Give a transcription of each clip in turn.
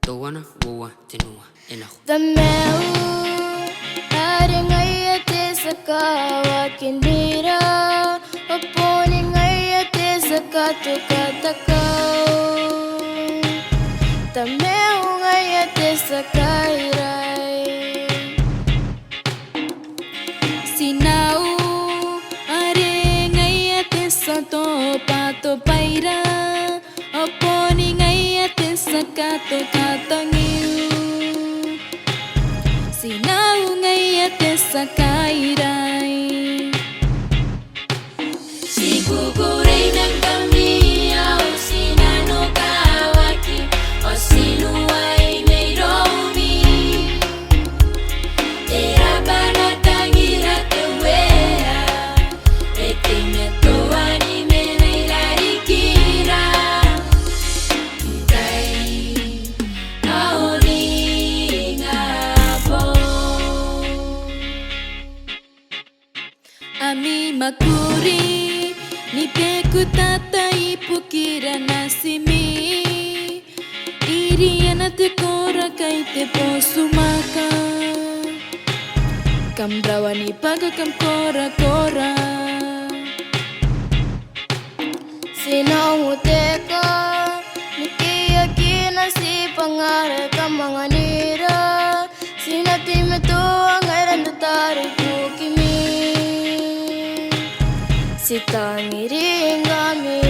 Towana, woa, tenua, enahu. The meu haring ay ate sa kawakinira Aponing ay ate sa katukatakaw The meu ay ate sa kairay Sinau haring ay ate sa topato paira Aponing ay ate sa katukatangiw Sinau ngay ate sa kairay Siguguray ng kamiyaw Sinano kawaki O sinuway may romi Era banatangira tewea Etimeto anime na ilarikira Kay Ami makuri ni peku tata ipukira nasimi Iriana te kora kai te posumaka Kamdrawani paga kam kora kora Sinau teka ni kiyakina si pangara kamanga nira Sinatime to ang airan datari kukimi Sitangiringami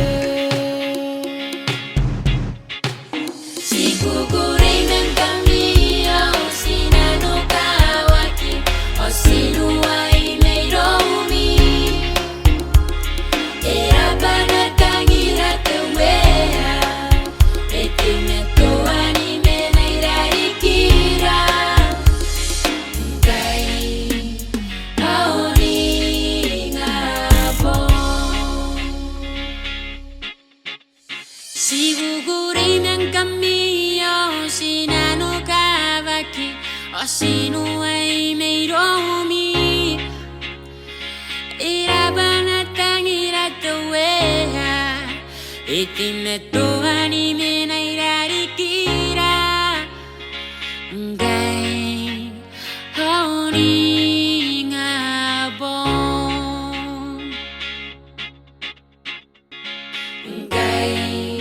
Siguguray ng kamiyaw Sinano kawaki O sinuway may romi Era banatangira tewea Etimeto anime na ilarikira Kay Siguguray ng kamiyaw Sinano kawaki O sinuway may romi Iraban at tangirat tawea Itimeto anime na ilarikira Ngay honi nga bon Ngay